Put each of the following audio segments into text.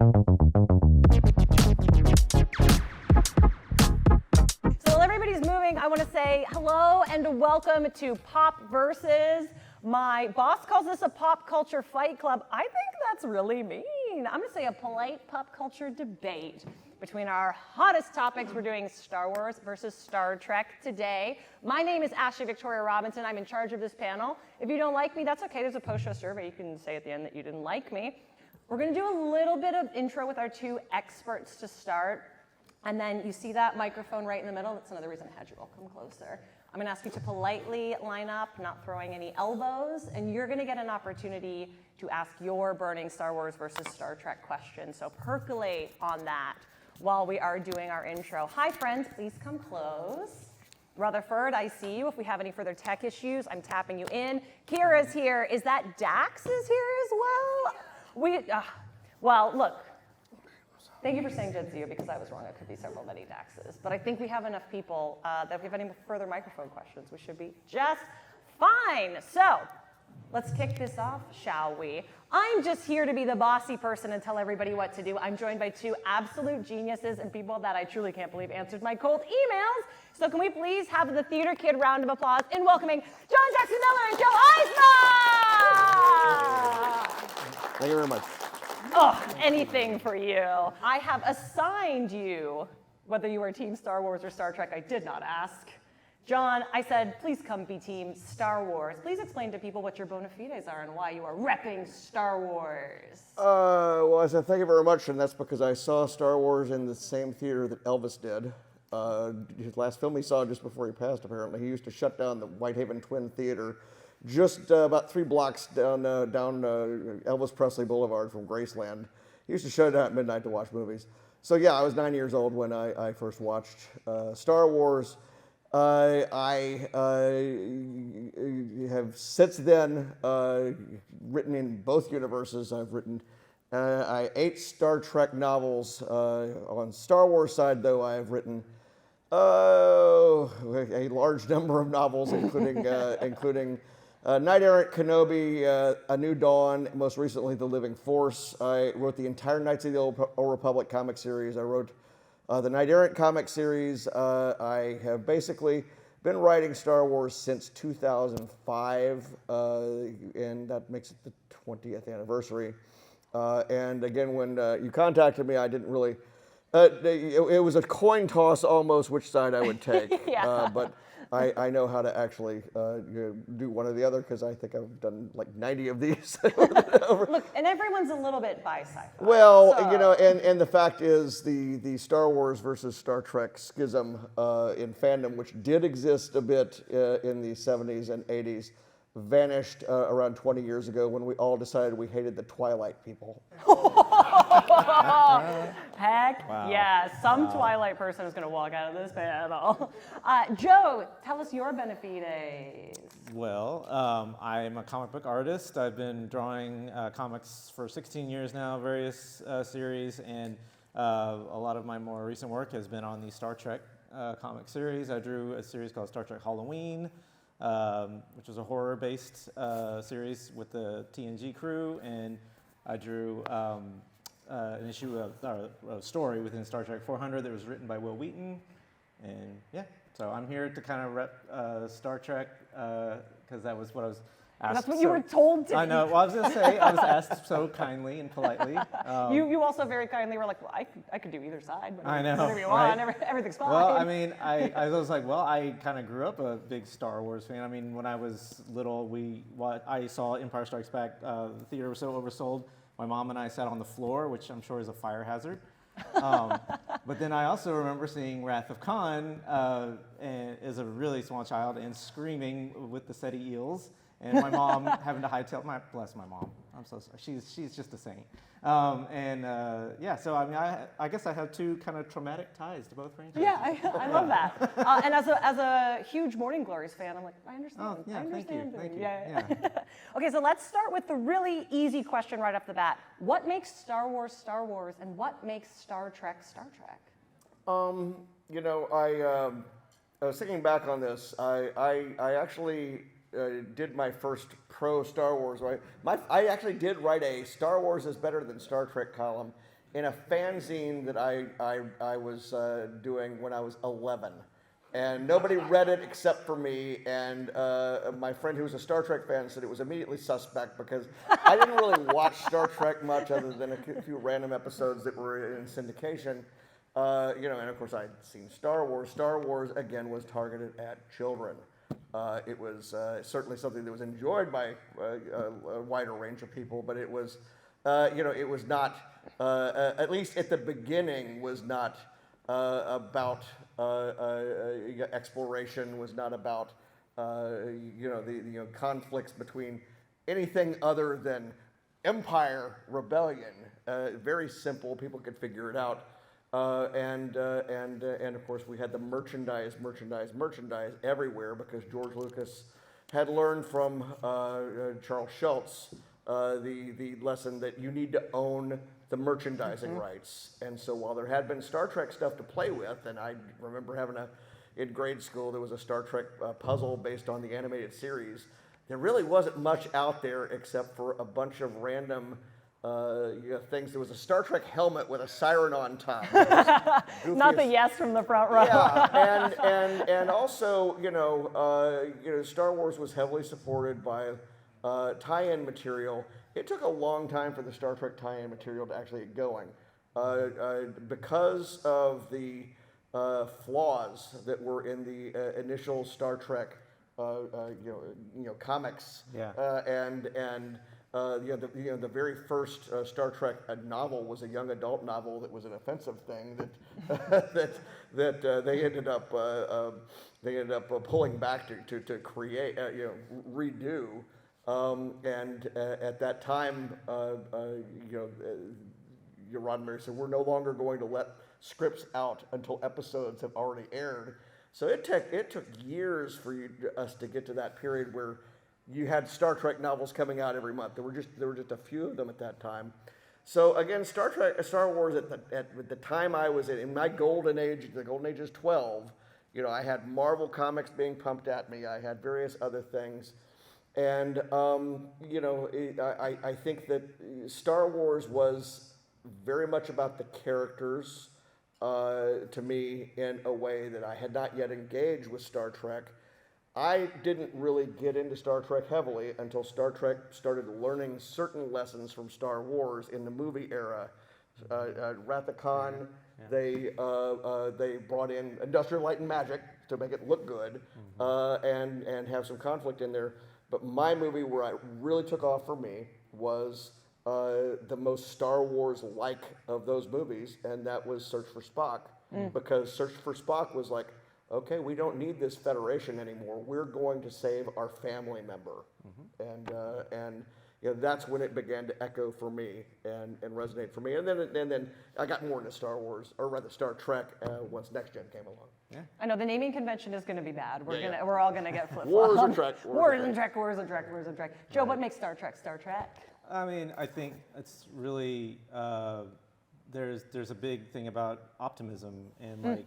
So while everybody's moving, I want to say hello and welcome to Popversus. My boss calls this a pop culture fight club. I think that's really mean. I'm going to say a polite pop culture debate between our hottest topics. We're doing Star Wars versus Star Trek today. My name is Ashley Victoria Robinson. I'm in charge of this panel. If you don't like me, that's okay. There's a post-show survey. You can say at the end that you didn't like me. We're going to do a little bit of intro with our two experts to start. And then you see that microphone right in the middle? That's another reason I had you all come closer. I'm going to ask you to politely line up, not throwing any elbows, and you're going to get an opportunity to ask your burning Star Wars versus Star Trek questions. So percolate on that while we are doing our intro. Hi, friends. Please come close. Rutherford, I see you. If we have any further tech issues, I'm tapping you in. Kira's here. Is that Dax is here as well? Well, look. Thank you for saying Jedzio, because I was wrong. It could be several many Daxes. But I think we have enough people that if we have any further microphone questions, we should be just fine. So let's kick this off, shall we? I'm just here to be the bossy person and tell everybody what to do. I'm joined by two absolute geniuses and people that I truly can't believe answered my cold emails. So can we please have the theater kid round of applause in welcoming John Jackson Miller and Joe Eisma! Thank you very much. Oh, anything for you. I have assigned you whether you are Team Star Wars or Star Trek. I did not ask. John, I said, please come be Team Star Wars. Please explain to people what your bona fides are and why you are repping Star Wars. Well, I said thank you very much, and that's because I saw Star Wars in the same theater that Elvis did. His last film he saw just before he passed, apparently. He used to shut down the Whitehaven Twin Theater just about 3 blocks down Elvis Presley Boulevard from Graceland. He used to shut it down at midnight to watch movies. So yeah, I was 9 years old when I first watched Star Wars. I have since then written in both universes. I've written 8 Star Trek novels. On Star Wars side, though, I have written a large number of novels, including Knight Errant Kenobi, A New Dawn, most recently The Living Force. I wrote the entire Knights of the Old Republic comic series. I wrote the Knight Errant comic series. I have basically been writing Star Wars since 2005, and that makes it the 20th anniversary. And again, when you contacted me, I didn't really, it was a coin toss almost which side I would take. Yeah. But I know how to actually do one or the other, because I think I've done like 90 of these. Look, and everyone's a little bit bi sci-fi. Well, so. You know, and the fact is the Star Wars versus Star Trek schism in fandom, which did exist a bit in the 70s and 80s, vanished around 20 years ago when we all decided we hated the Twilight people. Heck yeah, some Twilight person is going to walk out of this panel. Joe, tell us your bona fides. Well, I'm a comic book artist. I've been drawing comics for 16 years now, various series, and a lot of my more recent work has been on the Star Trek comic series. I drew a series called Star Trek Halloween, which was a horror-based series with the TNG crew, and I drew an issue of a story within Star Trek 400 that was written by Will Wheaton, and yeah, so I'm here to kind of rep Star Trek because that was what I was asked. That's what you were told to. I know. Well, I was going to say I was asked so kindly and politely. You also very kindly were like, well, I could do either side. I know. Whatever you want. Everything's fine. Well, I mean, I was like, well, I kind of grew up a big Star Wars fan. I mean, when I was little, I saw Empire Strikes Back. The theater was so oversold. My mom and I sat on the floor, which I'm sure is a fire hazard. But then I also remember seeing Wrath of Khan as a really small child and screaming with the SETI eels, and my mom having to hightail. Bless my mom. I'm so sorry. She's just a saint. Yeah, so I mean, I guess I have two kind of traumatic ties to both franchises. Yeah, I love that. And as a huge Morning Glories fan, I'm like, I understand. Oh, yeah, I understand. thank you. Yeah. Okay, so let's start with the really easy question right off the bat. What makes Star Wars Star Wars, and what makes Star Trek Star Trek? You know, I was thinking back on this. I actually did my first pro Star Wars, right? I actually did write a Star Wars is better than Star Trek column in a fanzine that I was doing when I was 11. And nobody read it except for me, and my friend who was a Star Trek fan said it was immediately suspect because I didn't really watch Star Trek much other than a few random episodes that were in syndication. And of course I'd seen Star Wars. Star Wars, again, was targeted at children. It was certainly something that was enjoyed by a wider range of people, but it was, it was not, at least at the beginning, was not about exploration, was not about the conflicts between anything other than empire, rebellion. Very simple, people could figure it out. And of course we had the merchandise everywhere because George Lucas had learned from Charles Schultz the lesson that you need to own the merchandising rights. And so while there had been Star Trek stuff to play with, and I remember having in grade school, there was a Star Trek puzzle based on the animated series, there really wasn't much out there except for a bunch of random things. There was a Star Trek helmet with a siren on top. Not the yes from the front row. Yeah, and also, Star Wars was heavily supported by tie-in material. It took a long time for the Star Trek tie-in material to actually get going, because of the flaws that were in the initial Star Trek, comics, and the very first Star Trek novel was a young adult novel that was an offensive thing that they ended up pulling back to create redo. And at that time, Roddenberry said, we're no longer going to let scripts out until episodes have already aired. So it took years for us to get to that period where you had Star Trek novels coming out every month. There were just a few of them at that time. So again, Star Wars at the time I was in my golden age, the golden age is 12. I had Marvel comics being pumped at me. I had various other things. And, I think that Star Wars was very much about the characters to me in a way that I had not yet engaged with Star Trek. I didn't really get into Star Trek heavily until Star Trek started learning certain lessons from Star Wars in the movie era. Wrath of Khan, they brought in Industrial Light and Magic to make it look good, and have some conflict in there. But my movie where it really took off for me was the most Star Wars-like of those movies, and that was Search for Spock. Because Search for Spock was like, okay, we don't need this Federation anymore. We're going to save our family member. And that's when it began to echo for me and resonate for me. And then I got more into Star Wars, or rather Star Trek, once Next Gen came along. Yeah. I know the naming convention is going to be bad. We're all going to get flip-flopped. Wars and Trek. Wars and Trek. Joe, what makes Star Trek Star Trek? I mean, I think it's really there's a big thing about optimism and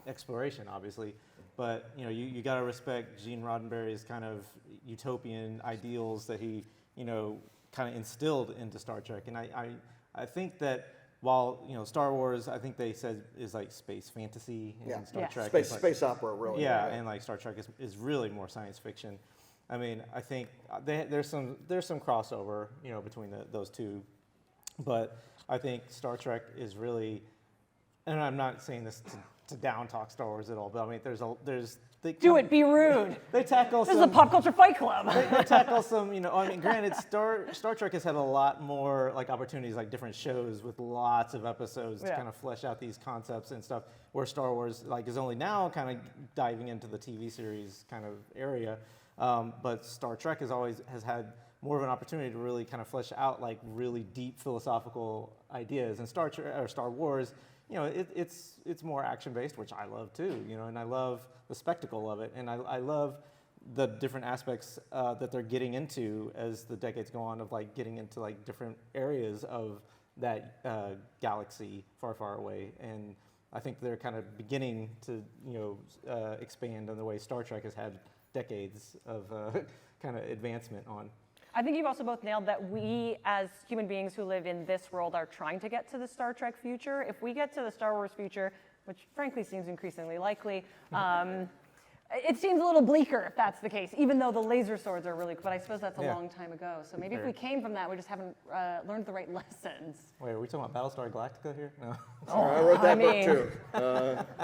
exploration, obviously. But you got to respect Gene Roddenberry's kind of utopian ideals that he kind of instilled into Star Trek. And I think that while Star Wars, I think they said is like space fantasy, and Star Trek is like, space opera, really. Yeah, and like Star Trek is really more science fiction. I mean, I think there's some crossover between those two, but I think Star Trek is really, and I'm not saying this to down talk Star Wars at all, but I mean Be rude. They tackle this is a pop culture fight club. they tackle some, I mean, granted, Star Trek has had a lot more like opportunities, like different shows with lots of episodes to kind of flesh out these concepts and stuff, where Star Wars is only now kind of diving into the TV series kind of area. But Star Trek has had more of an opportunity to really kind of flesh out like really deep philosophical ideas. And Star Wars, it's more action based, which I love too. And I love the spectacle of it, and I love the different aspects that they're getting into as the decades go on, of like getting into like different areas of that galaxy far, far away. And I think they're kind of beginning to expand on the way Star Trek has had decades of kind of advancement on. I think you've also both nailed that we, as human beings who live in this world, are trying to get to the Star Trek future. If we get to the Star Wars future, which frankly seems increasingly likely, it seems a little bleaker if that's the case, even though the laser swords are really cool. But I suppose that's a long time ago. So maybe if we came from that, we just haven't learned the right lessons. Wait, are we talking about Battlestar Galactica here? No. I wrote that book too.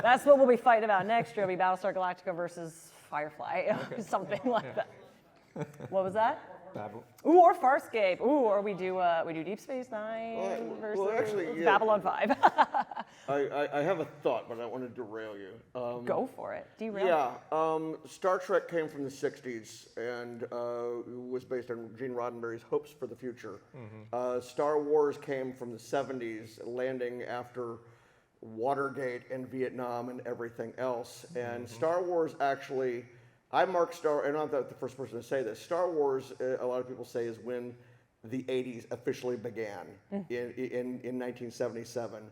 That's what we'll be fighting about next year. It'll be Battlestar Galactica versus Firefly, or something like that. What was that? Ooh, or Farscape. Ooh, or we do Deep Space Nine versus Babylon 5. I have a thought, but I don't want to derail you. Go for it. Derail. Yeah, Star Trek came from the 60s and was based on Gene Roddenberry's hopes for the future. Star Wars came from the 70s, landing after Watergate and Vietnam and everything else. And Star Wars actually, I mark and I'm not the first person to say this, Star Wars, a lot of people say, is when the 80s officially began in 1977.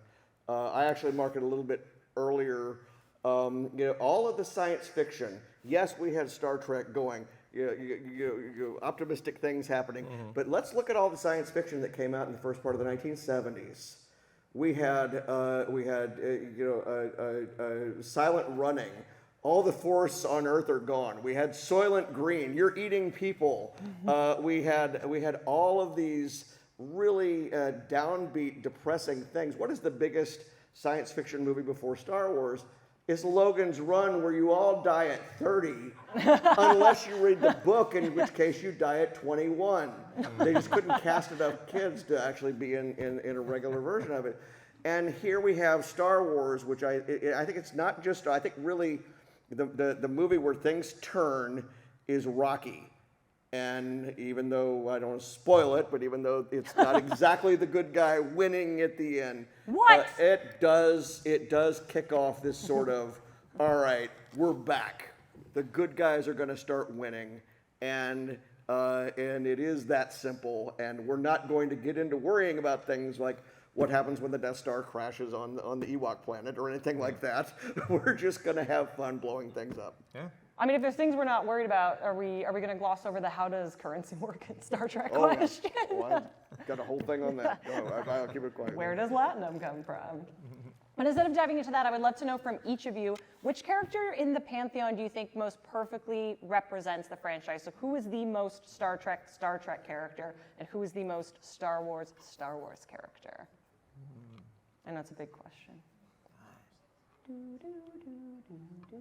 I actually mark it a little bit earlier. All of the science fiction, yes, we had Star Trek going, optimistic things happening, but let's look at all the science fiction that came out in the first part of the 1970s. We had silent running. All the forests on Earth are gone. We had Soylent Green. You're eating people. We had all of these really downbeat, depressing things. What is the biggest science fiction movie before Star Wars? It's Logan's Run, where you all die at 30, unless you read the book, in which case you die at 21. They just couldn't cast enough kids to actually be in a regular version of it. And here we have Star Wars, which I think it's not just, I think really the movie where things turn is Rocky. And even though I don't want to spoil it, but even though it's not exactly the good guy winning at the end, it does kick off this sort of, all right, we're back. The good guys are going to start winning, and it is that simple. And we're not going to get into worrying about things like what happens when the Death Star crashes on the Ewok planet or anything like that. We're just going to have fun blowing things up. Yeah. I mean, if there's things we're not worried about, are we going to gloss over the how does currency work in Star Trek question? Well, I've got a whole thing on that. I'll keep it quiet. Where does Latinum come from? But instead of diving into that, I would love to know from each of you, which character in the Pantheon do you think most perfectly represents the franchise? So who is the most Star Trek character, and who is the most Star Wars character? And that's a big question.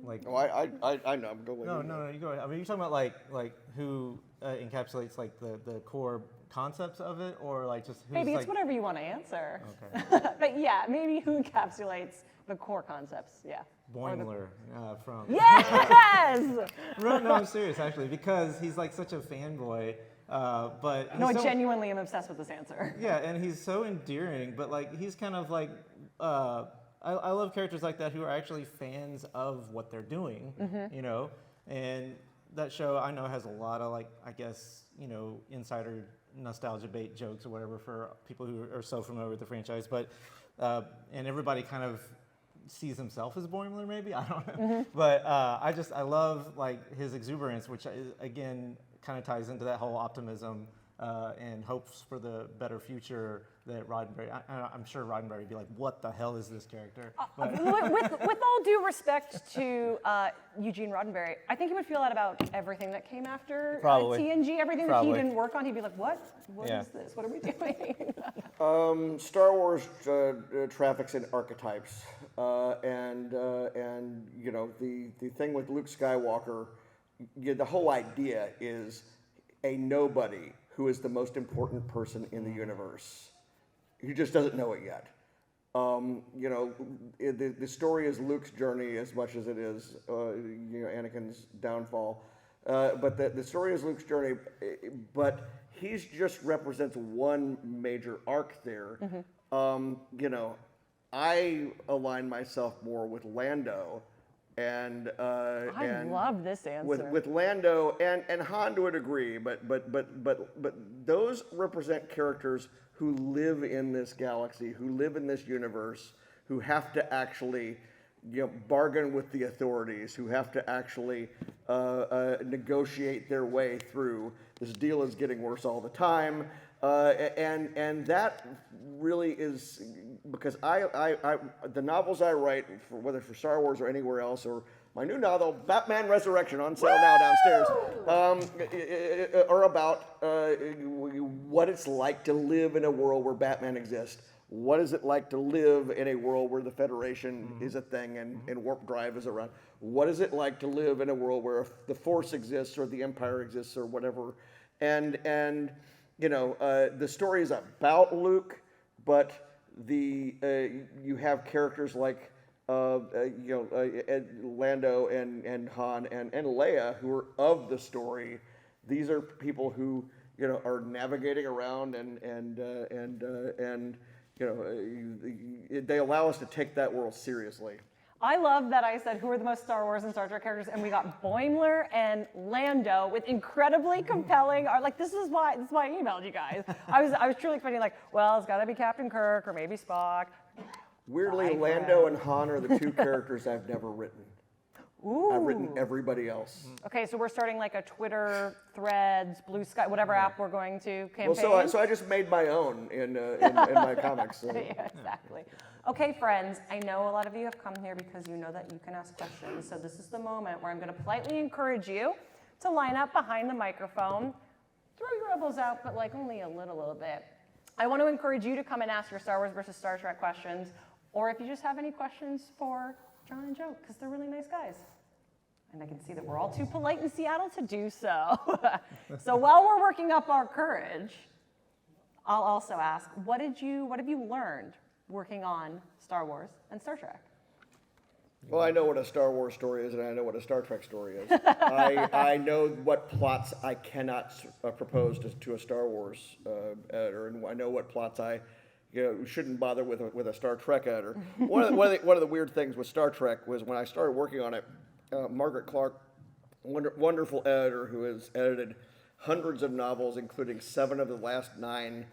Like, I know. I'm going. No, you go ahead. I mean, you're talking about like who encapsulates like the core concepts of it, or like just who's, maybe it's like, whatever you want to answer. Okay. But yeah, maybe who encapsulates the core concepts? Yeah. Boimler from. Yes. No, I'm serious actually, because he's like such a fanboy. But he's no, I genuinely am obsessed with this answer. Yeah, and he's so endearing, but like he's kind of like. I love characters like that who are actually fans of what they're doing, you know, and that show I know has a lot of like, I guess, you know, insider nostalgia bait jokes or whatever for people who are so familiar with the franchise, but, and everybody kind of sees himself as Boimler maybe, I don't know, but I love like his exuberance, which is, again, kind of ties into that whole optimism and hopes for the better future that Roddenberry, I'm sure Roddenberry would be like, what the hell is this character? With all due respect to Eugene Roddenberry, I think he would feel that about everything that came after TNG, everything that he didn't work on. He'd be like, what? What is this? What are we doing? Star Wars traffics in archetypes, and you know the thing with Luke Skywalker, the whole idea is a nobody who is the most important person in the universe. He just doesn't know it yet. You know, the story is Luke's journey as much as it is, you know, Anakin's downfall. But the story is Luke's journey, but he's just represents one major arc there. You know, I align myself more with Lando. And I love this answer. With Lando and Han to a degree, but those represent characters who live in this galaxy, who live in this universe, who have to actually, you know, bargain with the authorities, who have to actually negotiate their way through. this deal is getting worse all the time. And that really is because the novels I write, whether for Star Wars or anywhere else, or my new novel, Batman Resurrection, on sale now downstairs, are about what it's like to live in a world where Batman exists. What is it like to live in a world where the Federation is a thing and warp drive is around? What is it like to live in a world where the Force exists or the Empire exists or whatever? And the story is about Luke, but you have characters like Lando and Han and Leia who are of the story. These are people who are navigating around and they allow us to take that world seriously. I love that I said who are the most Star Wars and Star Trek characters, and we got Boimler and Lando with incredibly compelling art. Like this is why I emailed you guys. I was truly expecting well, it's got to be Captain Kirk or maybe Spock. Weirdly, Lando and Han are the two characters I've never written. Ooh. I've written everybody else. Okay, so we're starting like a Twitter, Threads, Blue Sky, whatever app we're going to campaign. Well, so I just made my own in my comics. So. Yeah, exactly. Okay, friends, I know a lot of you have come here because you know that you can ask questions. So this is the moment where I'm going to politely encourage you to line up behind the microphone. Throw your elbows out, but only a little bit. I want to encourage you to come and ask your Star Wars versus Star Trek questions, or if you just have any questions for John and Joe, because they're really nice guys. And I can see that we're all too polite in Seattle to do so. So while we're working up our courage, I'll also ask, what have you learned working on Star Wars and Star Trek? Well, I know what a Star Wars story is, and I know what a Star Trek story is. I know what plots I cannot propose to a Star Wars editor, and I know what plots I shouldn't bother with a Star Trek editor. One of the weird things with Star Trek was when I started working on it, Margaret Clark, wonderful editor who has edited hundreds of novels, including 7 of the last 9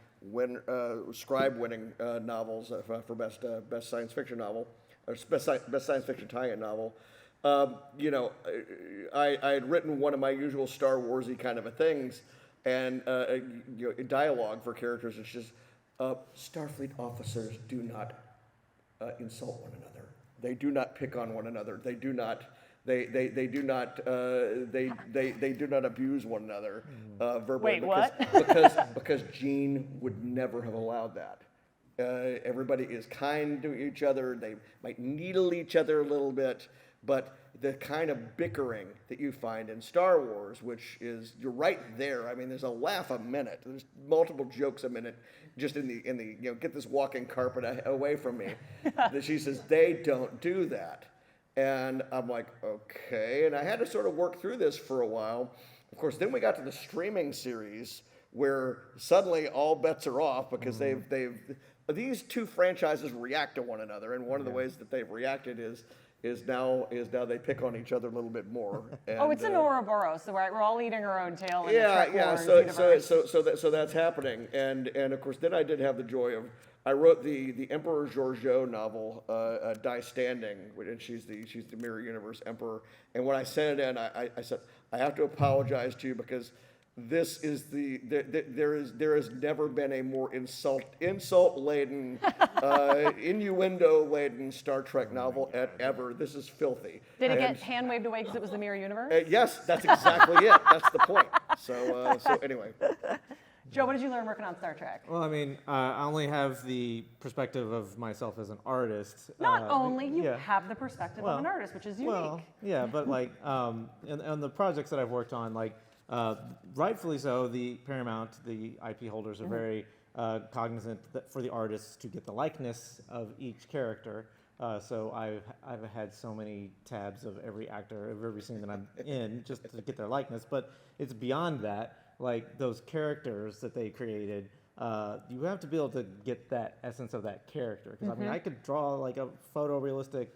Scribe-winning novels for best science fiction novel, or best science fiction tie-in novel. I had written one of my usual Star Warsy kind of things, and dialogue for characters. It's just Starfleet officers do not insult one another. They do not pick on one another. They do not. They do not abuse one another verbally. Wait, because Gene would never have allowed that. Everybody is kind to each other. They might needle each other a little bit, but the kind of bickering that you find in Star Wars, which is you're right there. I mean, there's a laugh a minute. There's multiple jokes a minute, just in the get this walking carpet away from me. That she says they don't do that. And I'm like, okay. And I had to sort of work through this for a while. Of course, then we got to the streaming series where suddenly all bets are off because these two franchises react to one another. And one of the ways that they've reacted is now they pick on each other a little bit more. And, it's an Ouroboros, so we're all eating our own tail in the Trek Wars universe. So that's happening. And of course, then I did have the joy of, I wrote the Emperor Georgiou novel, Die Standing, and she's the Mirror Universe Emperor. And when I sent it in, I said, I have to apologize to you because this is there has never been a more insult-laden, innuendo-laden Star Trek novel ever. This is filthy. Did it get hand-waved away because it was the Mirror Universe? Yes, that's exactly it. That's the point. So anyway. Joe, what did you learn working on Star Trek? Well, I mean, I only have the perspective of myself as an artist. Not only, you have the perspective of an artist, which is unique. Well, yeah, but in the projects that I've worked on, rightfully so, the Paramount, the IP holders are very cognizant that for the artists to get the likeness of each character. So I've had so many tabs of every actor of every scene that I'm in just to get their likeness. But it's beyond that. Those characters that they created, you have to be able to get that essence of that character. Because I mean, I could draw a photorealistic,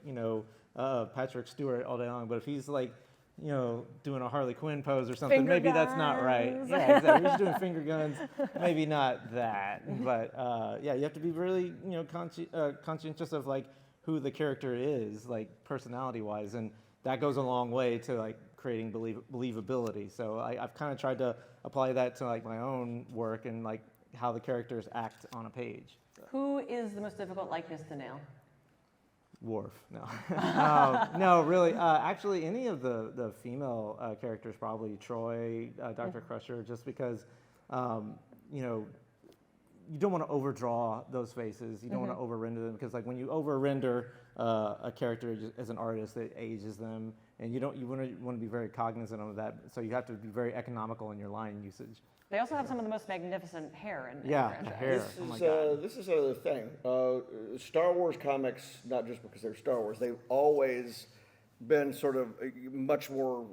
Patrick Stewart all day long, but if he's doing a Harley Quinn pose or something, maybe that's not right. Yeah, exactly. He's doing finger guns, maybe not that. But you have to be really, conscientious of who the character is, personality-wise, and that goes a long way to creating believability. So I've kind of tried to apply that to like my own work and like how the characters act on a page. Who is the most difficult likeness to nail? Worf, no. No, really. Actually, any of the female characters, probably Troy, Dr. Crusher, just because, you know, you don't want to overdraw those faces. You don't want to over-render them because, like, when you over-render a character as an artist, it ages them, and you want to be very cognizant of that. So you have to be very economical in your line usage. They also have some of the most magnificent hair in Yeah, the franchise. hair. Oh my God. This is another thing. Star Wars comics, not just because they're Star Wars, they've always been sort of much more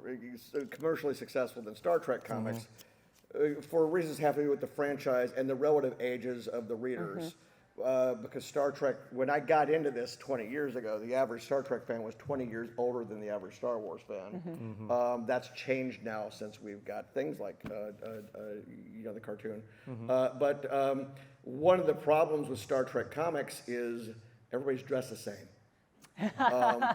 commercially successful than Star Trek comics for reasons having to do with the franchise and the relative ages of the readers. Because Star Trek, when I got into this 20 years ago, the average Star Trek fan was 20 years older than the average Star Wars fan. That's changed now since we've got things like, you know, the cartoon. But one of the problems with Star Trek comics is everybody's dressed the same.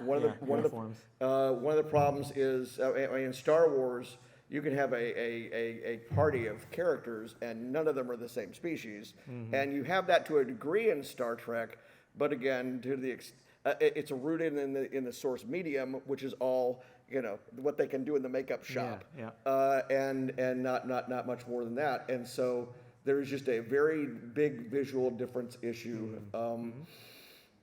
One of the problems is, in Star Wars, you can have a party of characters and none of them are the same species. And you have that to a degree in Star Trek, but again, to the it's rooted in the source medium, which is all, you know, what they can do in the makeup shop. And not much more than that. And so there's just a very big visual difference issue.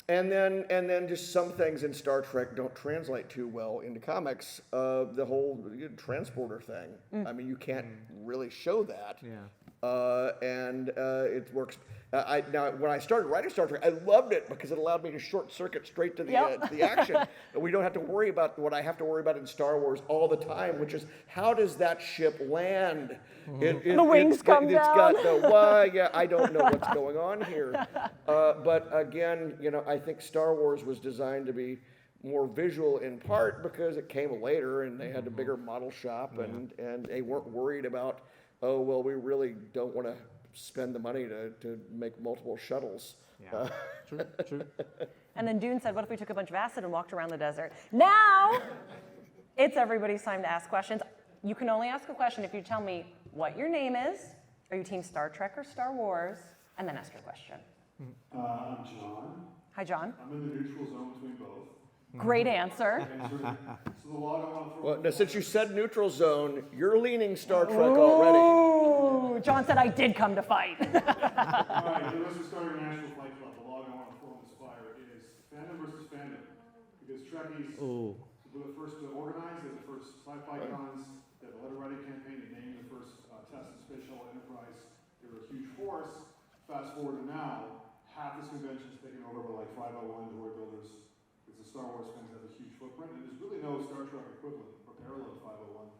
And then just some things in Star Trek don't translate too well into comics. The whole transporter thing. I mean, you can't really show that. And it works. Now, when I started writing Star Trek, I loved it because it allowed me to short circuit straight to the action. And we don't have to worry about what I have to worry about in Star Wars all the time, which is how does that ship land? The wings come down. It's got the I don't know what's going on here. But again, you know, I think Star Wars was designed to be more visual in part because it came later and they had a bigger model shop and they weren't worried about, oh, well, we really don't want to spend the money to make multiple shuttles. True. And then Dune said, what if we took a bunch of acid and walked around the desert? Now, it's everybody's time to ask questions. You can only ask a question if you tell me what your name is, are you team Star Trek or Star Wars, and then ask your question. I'm John. Hi, John. I'm in the neutral zone between both. Great answer. So the log I want to throw. Well, now, since you said neutral zone, you're leaning Star Trek already. Ooh, John said I did come to fight. All right, unless we start a national fight club, the log I want to throw in this fire is fandom versus fandom. Because Trekkies were the first to organize, they're the first sci-fi cons, they had a letter writing campaign, they named the first test and space shuttle Enterprise. They were a huge force. Fast forward to now, half this convention is taken over by like 501 Droid Builders. Because the Star Wars fans have a huge footprint, and there's really no Star Trek equivalent or parallel to 501.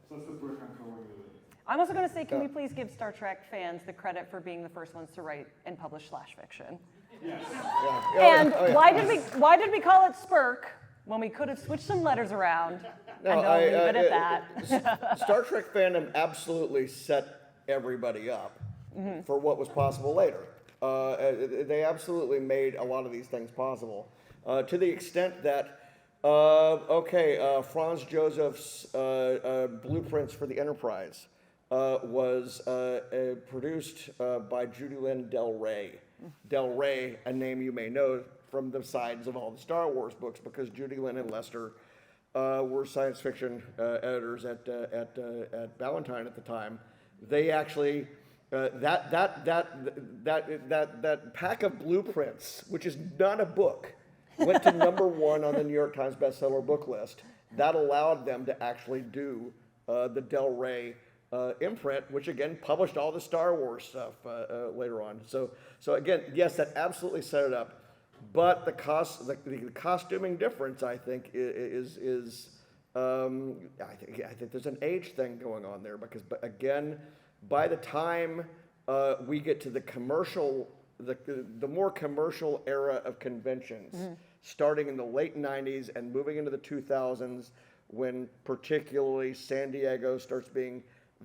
So that's the brick I'm throwing into it. I'm also going to say, can we please give Star Trek fans the credit for being the first ones to write and publish slash fiction? Yes. And why did we call it Spirk when we could have switched some letters around? And I'll leave it at that. Star Trek fandom absolutely set everybody up for what was possible later. They absolutely made a lot of these things possible, to the extent that, Franz Joseph's blueprints for the Enterprise was produced by Judy Lynn Del Rey. Del Rey, a name you may know from the sides of all the Star Wars books, because Judy Lynn and Lester were science fiction editors at Ballantine at the time. They actually that pack of blueprints, which is not a book, went to #1 on the New York Times bestseller book list. That allowed them to actually do the Del Rey imprint, which again published all the Star Wars stuff later on. So again, yes, that absolutely set it up. But the costuming difference, I think, is I think there's an age thing going on there, because again, by the time we get to the commercial, the more commercial era of conventions, starting in the late 90s and moving into the 2000s, when particularly San Diego starts being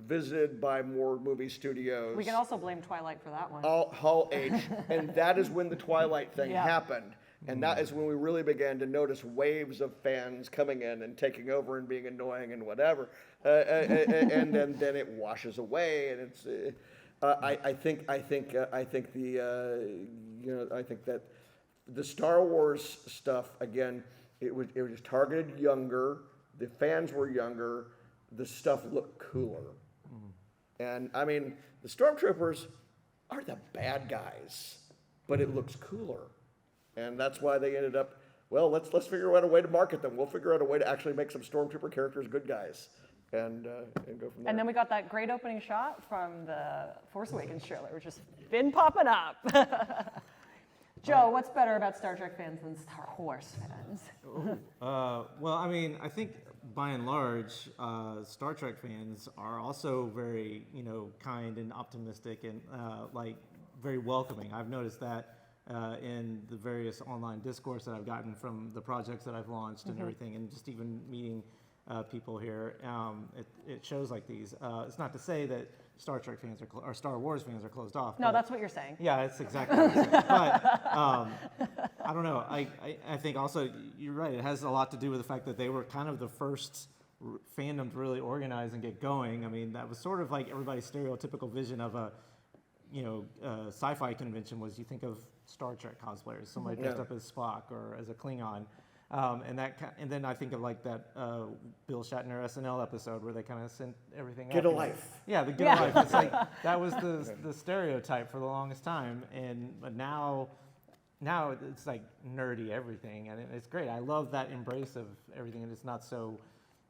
visited by more movie studios. We can also blame Twilight for that one. Hall H, and that is when the Twilight thing happened. And that is when we really began to notice waves of fans coming in and taking over and being annoying and whatever. And then it washes away, and it's. I think that the Star Wars stuff again. It was just targeted younger. The fans were younger. The stuff looked cooler. And I mean, the Stormtroopers are the bad guys, but it looks cooler. And that's why they ended up, well, let's figure out a way to market them. We'll figure out a way to actually make some Stormtrooper characters good guys, and go from there. And then we got that great opening shot from the Force Awakens trailer, which has been popping up. Joe, what's better about Star Trek fans than Star Wars fans? Well, I mean, I think by and large, Star Trek fans are also very, kind and optimistic and like very welcoming. I've noticed that in the various online discourse that I've gotten from the projects that I've launched and everything, and just even meeting people here. It shows like these. It's not to say that Star Trek fans or Star Wars fans are closed off. No, that's what you're saying. Yeah, it's exactly what I'm saying. But I don't know. I think also you're right. It has a lot to do with the fact that they were kind of the first fandom to really organize and get going. I mean, that was sort of like everybody's stereotypical vision of a sci-fi convention was you think of Star Trek cosplayers, somebody dressed up as Spock or as a Klingon. And then I think of like that Bill Shatner SNL episode where they kind of sent everything Get up. a life. Yeah, the Get a Life. It's like that was the stereotype for the longest time, but now it's like nerdy everything, and it's great. I love that embrace of everything, and it's not so,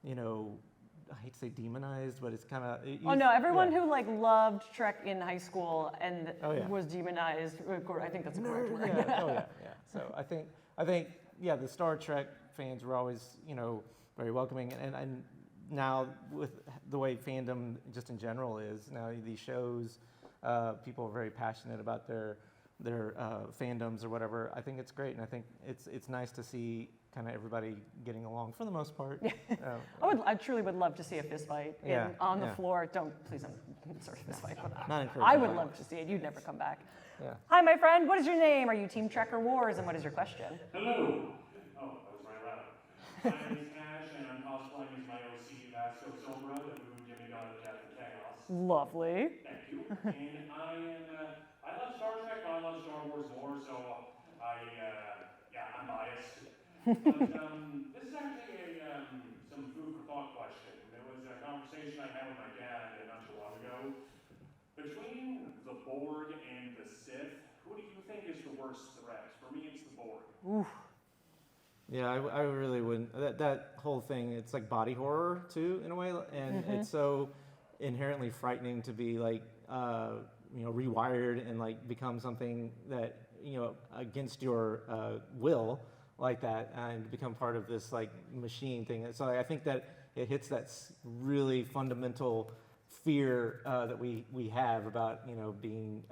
I hate to say demonized, but it's kind of. Oh no! Everyone who loved Trek in high school and was demonized. I think that's a correct word. Yeah. So I think. Yeah, the Star Trek fans were always, very welcoming, and now with the way fandom just in general is now these shows, people are very passionate about their fandoms or whatever. I think it's great, and I think it's nice to see kind of everybody getting along for the most part. I truly would love to see a fist fight on the floor. Please don't start a fist fight. I would love to see it. You'd never come back. Yeah. Hi, my friend. What is your name? Are you Team Trek or Wars? And what is your question? Hello. Oh, that was very loud. My name is Cash, and I'm cosplaying as my OC Vasco Sombra, the new demigod of death and chaos. Lovely. Thank you. And I love Star Trek, but I love Star Wars more, so I'm biased. But this is actually some food for thought question. There was a conversation I had with my dad not too long ago. Between the Borg and the Sith, who do you think is the worst threat? For me, it's the Borg. Oof. Yeah, I really wouldn't. That whole thing, it's like body horror too, in a way, and it's so inherently frightening to be rewired and become something that against your will like that, and become part of this machine thing. So I think that it hits that really fundamental fear that we have about being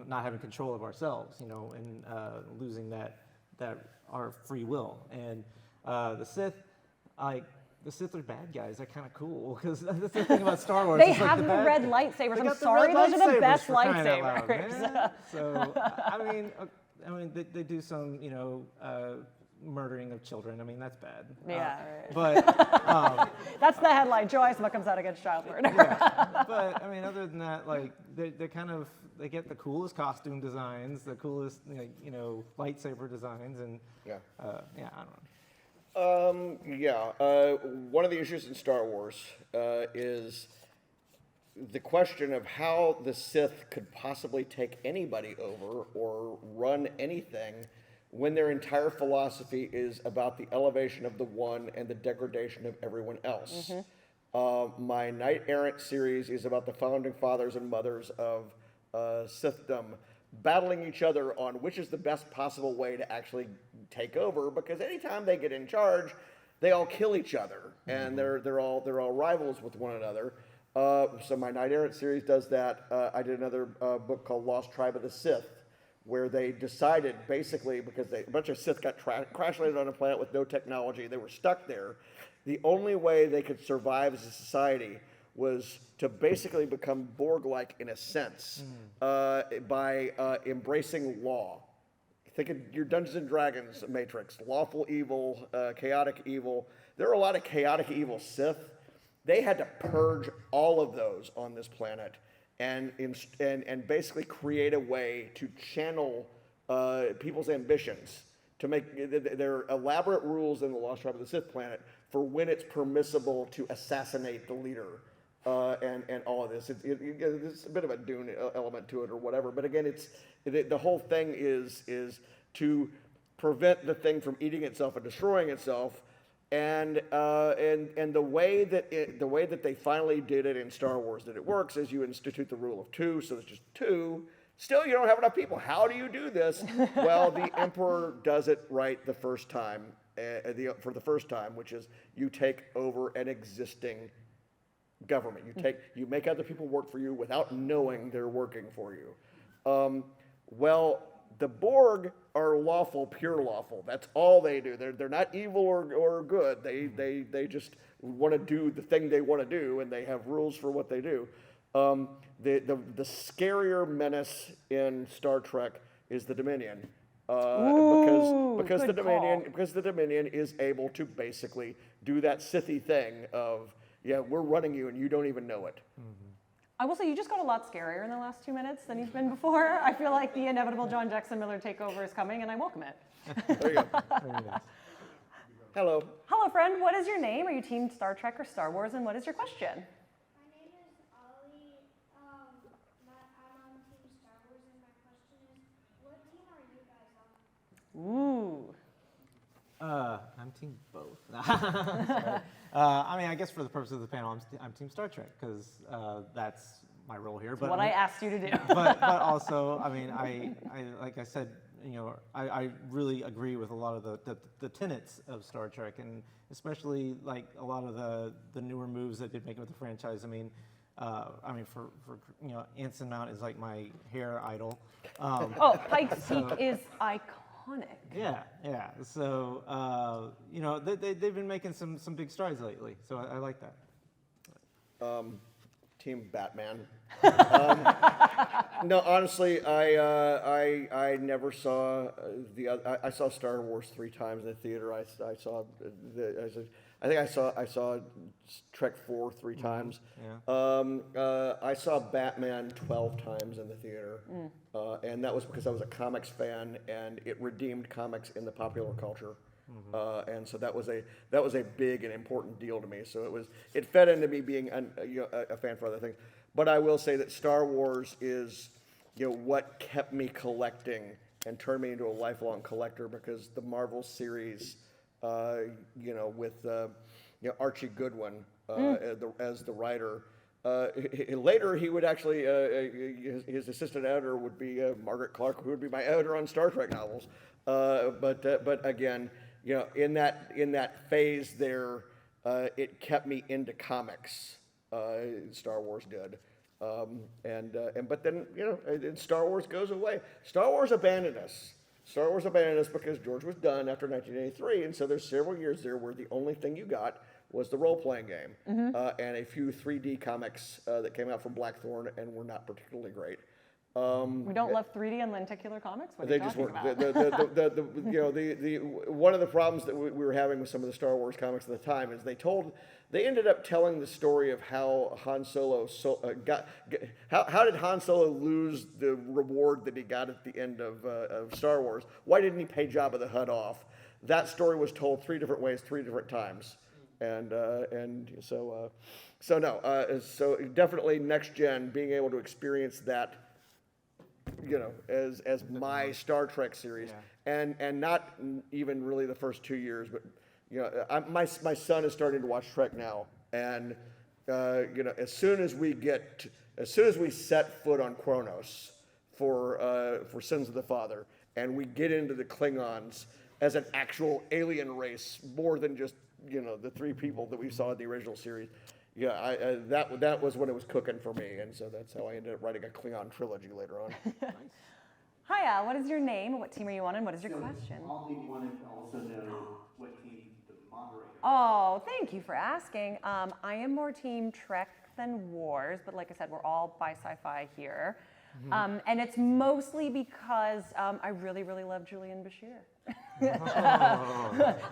not having control of ourselves, and losing that our free will. And the Sith, the Sith are bad guys. They're kind of cool because that's the thing about Star Wars. They have the red lightsabers. I'm sorry, those are the best lightsabers. So I mean, they do some murdering of children. I mean, that's bad. Yeah, right. But that's the headline. Joe Eisma comes out against child murder. But I mean, other than that, they get the coolest costume designs, the coolest lightsaber designs, and I don't know. One of the issues in Star Wars is the question of how the Sith could possibly take anybody over or run anything when their entire philosophy is about the elevation of the one and the degradation of everyone else. My Knight Errant series is about the founding fathers and mothers of Sithdom battling each other on which is the best possible way to actually take over, because anytime they get in charge, they all kill each other, and they're all rivals with one another. So my Knight Errant series does that. I did another book called Lost Tribe of the Sith, where they decided, basically, because a bunch of Sith got crash landed on a planet with no technology, they were stuck there. The only way they could survive as a society was to basically become Borg-like in a sense, by embracing law. think of your Dungeons and Dragons matrix, lawful evil, chaotic evil. There are a lot of chaotic evil Sith. They had to purge all of those on this planet and basically create a way to channel people's ambitions, to make there are elaborate rules in the Lost Tribe of the Sith planet for when it's permissible to assassinate the leader. And all of this, it's a bit of a Dune element to it or whatever. But again, the whole thing is to prevent the thing from eating itself and destroying itself. And the way that they finally did it in Star Wars that it works is you institute the rule of two, so there's just two. Still, you don't have enough people. How do you do this? Well, the Emperor does it right the first time, for the first time, which is you take over an existing government. You make other people work for you without knowing they're working for you. Well, the Borg are lawful, pure lawful. That's all they do. They're not evil or good. They just want to do the thing they want to do, and they have rules for what they do. The scarier menace in Star Trek is the Dominion. Because the Dominion is able to basically do that Sithy thing of, yeah, we're running you and you don't even know it. Mm-hmm. I will say you just got a lot scarier in the last 2 minutes than you've been before. I feel like the inevitable John Jackson Miller takeover is coming, and I welcome it. There you go. Hello. Hello, friend. What is your name? Are you Team Star Trek or Star Wars, and what is your question? My name is Ollie. I'm on Team Star Wars, and my question is, what team are you guys on? Ooh. I'm team both. I mean, I guess for the purpose of the panel, I'm team Star Trek because that's my role here. But What I asked you to do. but also, I mean, I like I said, I really agree with a lot of the tenets of Star Trek, and especially like a lot of the newer moves that they've made with the franchise. I mean, for Anson Mount is like my hair idol. Pike's Peak is iconic. Yeah. So they've been making some big strides lately. So I like that. Team Batman. No, honestly, I never saw I saw Star Wars 3 times in the theater. I think I saw Trek 4 3 times. Yeah. I saw Batman 12 times in the theater, and that was because I was a comics fan, and it redeemed comics in the popular culture. And so that was a big and important deal to me. So it fed into me being a fan for other things. But I will say that Star Wars is what kept me collecting and turned me into a lifelong collector, because the Marvel series, with Archie Goodwin as the writer. Later, he would actually his assistant editor would be Margaret Clark, who would be my editor on Star Trek novels. But again, in that phase there, it kept me into comics. Star Wars did, but then Star Wars goes away. Star Wars abandoned us. Star Wars abandoned us because George was done after 1983, and so there's several years there where the only thing you got was the role-playing game, and a few 3D comics that came out from Blackthorn and were not particularly great. We don't love 3D and lenticular comics? What are They you just talking weren't. about? One of the problems that we were having with some of the Star Wars comics at the time is they ended up telling the story of how Han Solo how did Han Solo lose the reward that he got at the end of Star Wars? Why didn't he pay Jabba the Hutt off? That story was told 3 different ways, 3 different times, so definitely next gen, being able to experience that, as my Star Trek series, and not even really the first 2 years, but my son is starting to watch Trek now, and as soon as we set foot on Kronos for Sins of the Father, and we get into the Klingons as an actual alien race, more than just the 3 people that we saw in the original series. That was when it was cooking for me, and so that's how I ended up writing a Klingon trilogy later on. Hiya, what is your name? What team are you on, and what is your question? Ollie wanted to also know what team the moderator. Oh, thank you for asking. I am more Team Trek than Wars, but like I said, we're all by sci-fi here. And it's mostly because I really, really love Julian Bashir.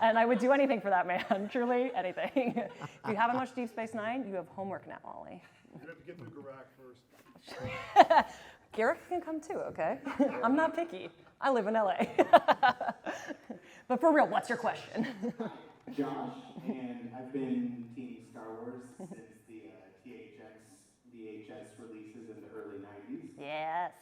And I would do anything for that man, truly anything. If you haven't watched Deep Space Nine, you have homework now, Ollie. You have to get through Garak first. Garrick can come too, okay? I'm not picky. I live in LA. But for real, what's your question? Josh, and I've been Team Star Wars since the VHS releases in the early 90s. Yes.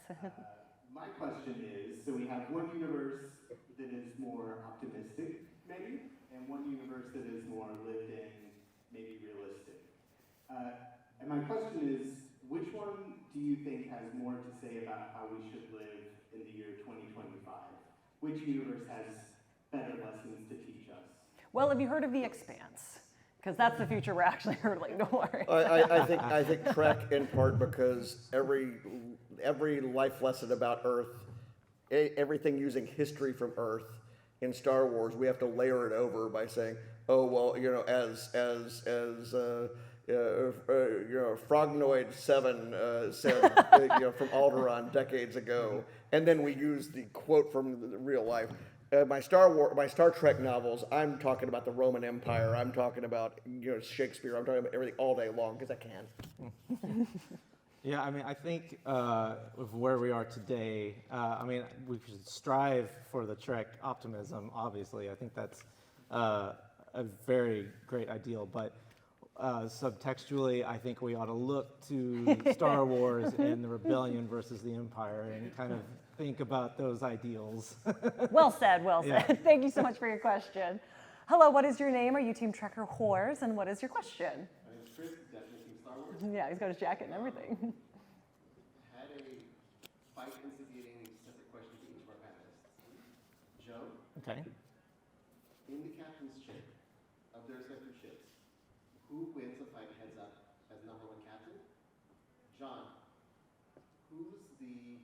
My question is, so we have one universe that is more optimistic, maybe, and one universe that is more lived in, maybe realistic. And my question is, which one do you think has more to say about how we should live in the year 2025? Which universe has better lessons to teach us? Well, have you heard of The Expanse? Because that's the future we're actually hurdling, don't worry. I think Trek in part because every life lesson about Earth, everything using history from Earth in Star Wars, we have to layer it over by saying, oh well, as Frognoid 7 said, from Alderaan decades ago, and then we use the quote from the real life. My Star Trek novels, I'm talking about the Roman Empire. I'm talking about Shakespeare. I'm talking about everything all day long because I can. Yeah, I mean, I think of where we are today, I mean, we should strive for the Trek optimism, obviously. I think that's a very great ideal, but subtextually, I think we ought to look to Star Wars and the rebellion versus the Empire and kind of think about those ideals. Well said, well said. Yeah. Thank you so much for your question. Hello, what is your name? Are you Team Trek or Whores? And what is your question? My name's Chris, definitely Team Star Wars. Yeah, he's got his jacket and everything. Had a fight instigating separate question to each of our panelists. Joe, Okay. in the captain's chair of their respective ships, who wins a fight heads up as number one captain? John, who's the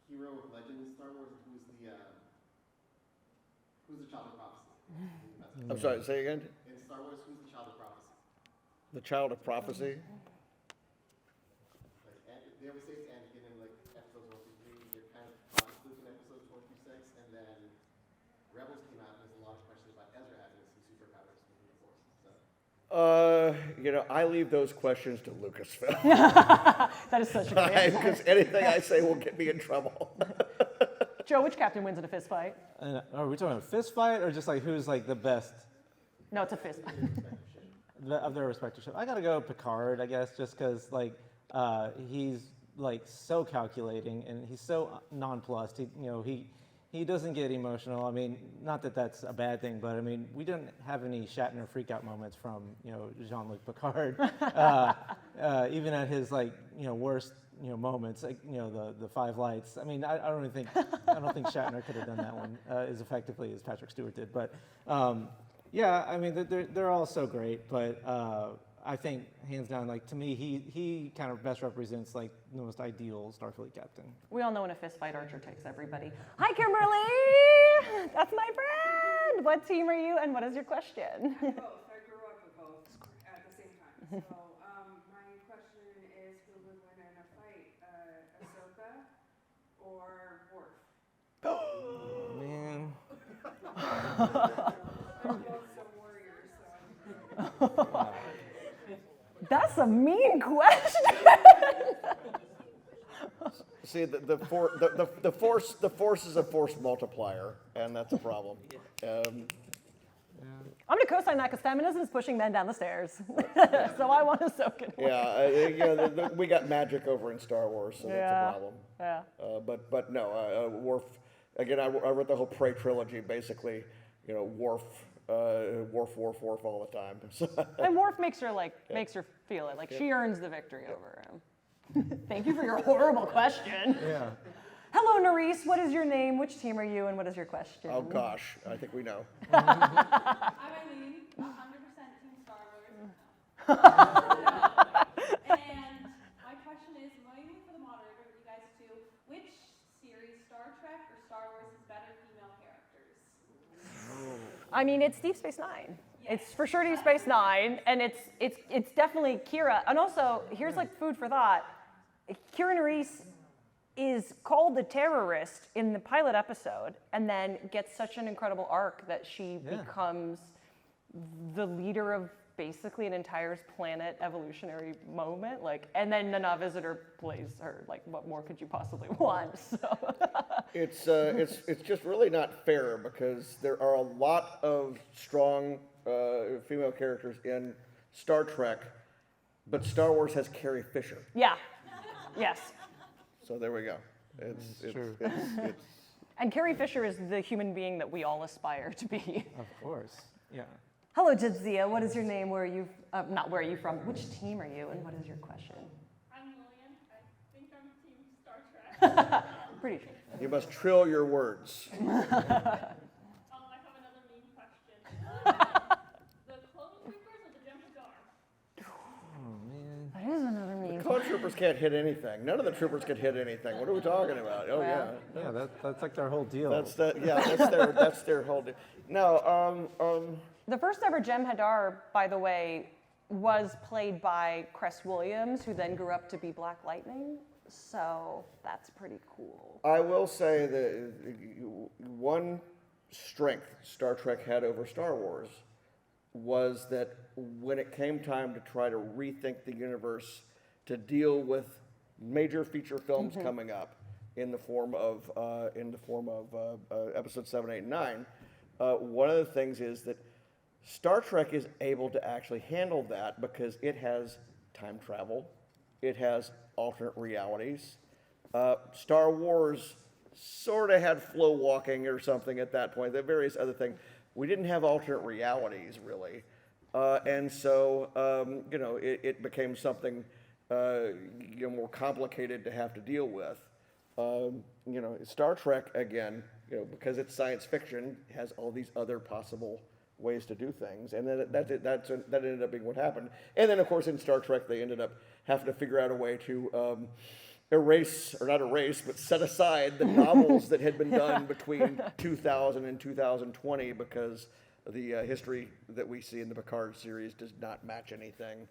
hero of legend in Star Wars? Who's the child of prophecy? I'm sorry, say again? In Star Wars, who's the child of prophecy? The child of prophecy? They always say it's Anakin in like episodes 1 through 3. They're kind of promised Luke in episodes 4 through 6, and then Rebels came out, and there's a lot of questions about Ezra having some superpowers from the Force. So. I leave those questions to Lucasfilm. That is such a good answer. Because anything I say will get me in trouble. Joe, which captain wins in a fist fight? Are we talking about a fist fight or just like who's like the best No, it's a fist fight. of their respective ship? I gotta go Picard, I guess, just because like he's like so calculating and he's so nonplussed. He doesn't get emotional. I mean, not that that's a bad thing, but I mean, we didn't have any Shatner freakout moments from Jean-Luc Picard, even at his worst moments, like the five lights. I mean, I don't think Shatner could have done that one as effectively as Patrick Stewart did. But yeah, I mean, they're all so great, but I think hands down, like to me, he kind of best represents like the most ideal Starfleet captain. We all know in a fist fight, Archer takes everybody. Hi, Kimberly! That's my friend! What team are you and what is your question? Both. I grew up with both at the same time. So my question is, who would win in a fight, Ahsoka or Worf? Man. They're both some warriors, so. That's a mean question. See, the force is a force multiplier, and that's a problem. I'm gonna co-sign that because feminism is pushing men down the stairs. So I want to soak it. Yeah, we got magic over in Star Wars, so that's a problem. Yeah. But no, Worf. Again, I wrote the whole Prey trilogy, basically. Worf all the time. And Worf makes her feel it. Like she earns the victory over him. Thank you for your horrible question. Yeah. Hello, Nerese. What is your name? Which team are you? And what is your question? Oh gosh, I think we know. I'm Eileen, 100% Team Star Wars. And my question is, mainly for the moderator, but you guys too, which series, Star Trek or Star Wars, is better female characters? I mean, it's Deep Space Nine. It's for sure Deep Space Nine, and it's definitely Kira. And also, here's like food for thought. Kieran Reese is called the terrorist in the pilot episode and then gets such an incredible arc that she becomes the leader of basically an entire planet evolutionary moment. Like, and then Nana Visitor plays her. Like, what more could you possibly want? So It's just really not fair because there are a lot of strong female characters in Star Trek, but Star Wars has Carrie Fisher. yeah, yes. So there we go. It's true. It's And Carrie Fisher is the human being that we all aspire to be. Of course. Yeah. Hello, Jadzia. What is your name? Where are you? Not where are you from? Which team are you? And what is your question? I'm Lillian. I think I'm Team Star Trek. Pretty sure. you must trill your words. I have another mean question. The Clone Troopers or the Jem'Hadar? Oh man. That is another mean. Clone troopers can't hit anything. None of the troopers could hit anything. What are we talking about? Oh yeah. Yeah, that's like their whole deal. That's their whole deal. No, The first ever Jem'Hadar, by the way, was played by Cress Williams, who then grew up to be Black Lightning. So that's pretty cool. I will say that one strength Star Trek had over Star Wars was that when it came time to try to rethink the universe to deal with major feature films coming up in the form of episodes 7, 8, and 9, one of the things is that Star Trek is able to actually handle that because it has time travel, it has alternate realities. Star Wars sort of had flow walking or something at that point, the various other things. We didn't have alternate realities really. And so, it became something more complicated to have to deal with. Star Trek, again, because it's science fiction, has all these other possible ways to do things, and then that ended up being what happened. And then, of course, in Star Trek, they ended up having to figure out a way to set aside the novels that had been done between 2000 and 2020 because the history that we see in the Picard series does not match anything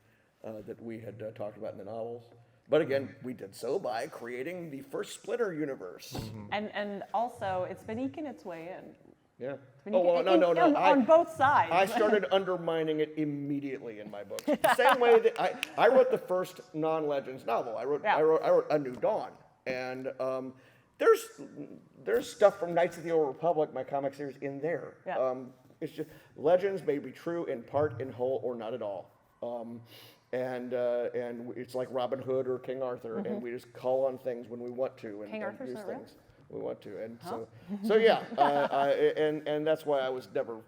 that we had talked about in the novels. But again, we did so by creating the first Splinter universe. And also, it's been eking its way in. Yeah. No. On both sides. I started undermining it immedially in my books. The same way that I wrote the first non-Legends novel. I wrote A New Dawn, and there's stuff from Knights of the Old Republic, my comic series, in there. Yeah. It's just Legends may be true in part, in whole, or not at all. And it's like Robin Hood or King Arthur, and we just call on things when we want to, and, King Arthur's use not things real? we want to, and so yeah, and that's why I was never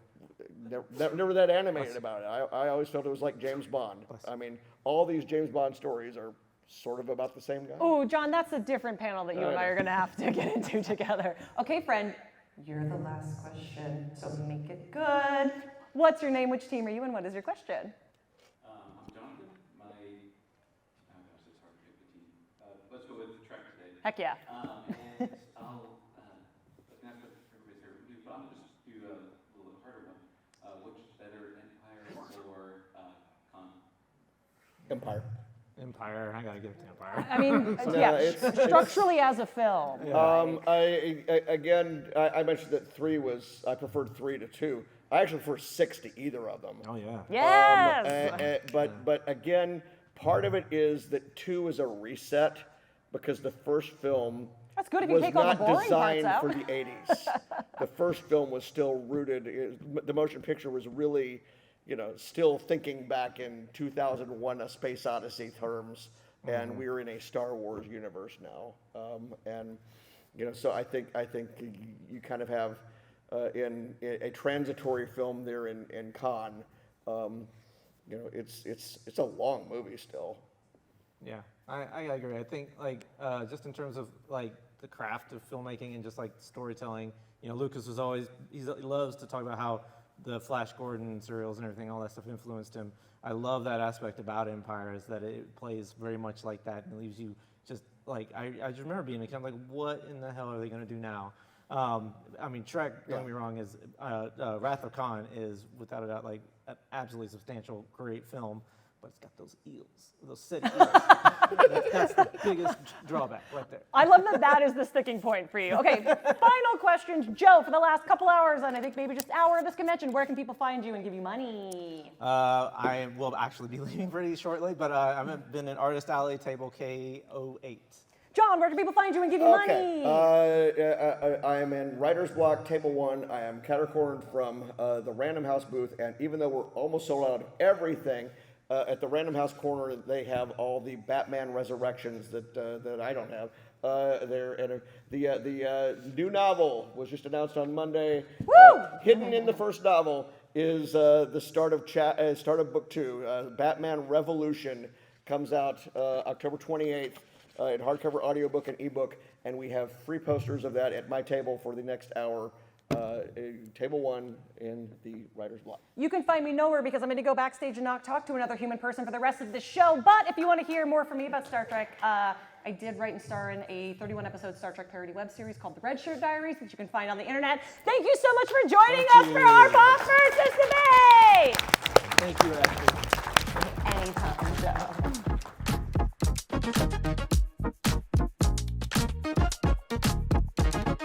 that animated about it. I always felt it was like James Bond. I mean, all these James Bond stories are sort of about the same guy. Oh, John, that's a different panel that you and I are going to have to get into together. Okay, friend, you're the last question, so make it good. What's your name? Which team are you, and what is your question? I'm Jonathan. It's hard to pick the team. Let's go with Trek today. Heck yeah. And I'll, that's what everybody's here to do, but I'm going to just do a little bit harder one. Which is better, Empire or Khan? Empire. Empire. I gotta give it to Empire. I mean, structurally as a film. I mentioned that I preferred 3 to 2. I actually prefer 6 to either of them. Oh yeah. Yes. But again, part of it is that 2 is a reset because the first film That's good if you was take all the not boring designed parts for out. the 80s. The first film was still rooted. The motion picture was really, still thinking back in 2001: A Space Odyssey terms, and we're in a Star Wars universe now. So I think you kind of have in a transitory film there in Khan. It's a long movie still. Yeah, I agree. I think just in terms of the craft of filmmaking and just storytelling, Lucas was always he loves to talk about how the Flash Gordon serials and everything, all that stuff influenced him. I love that aspect about Empire is that it plays very much like that and leaves you just I just remember being a kid, I'm like, what in the hell are they going to do now? I mean, Trek, don't get me wrong, is Wrath of Khan is without a doubt an absolutely substantial, great film, but it's got those eels, those city eels. That's the biggest drawback right there. I love that that is the sticking point for you. Okay, final questions. Joe, for the last couple hours, and I think maybe just hour of this convention, where can people find you and give you money? I will actually be leaving pretty shortly, but I've been at Artist Alley, table K08. John, where can people find you and give you money? I am in Writer's Block, Table 1. I am catty-cornered from the Random House booth, and even though we're almost sold out of everything, at the Random House corner, they have all the Batman Resurrections that I don't have. There, and the new novel was just announced on Monday. Woo! Hidden in the first novel is the start of book 2. Batman Revolution comes out October 28th. In hardcover, audiobook, and ebook, and we have free posters of that at my table for the next hour, table 1 in the Writer's Block. You can find me nowhere because I'm going to go backstage and not talk to another human person for the rest of the show. But if you want to hear more from me about Star Trek, I did write and star in a 31-episode Star Trek parody web series called The Red Shirt Diaries, which you can find on the internet. Thank you so much for joining us for our Popversus debate. Thank you, Ashley. Anytime, Joe.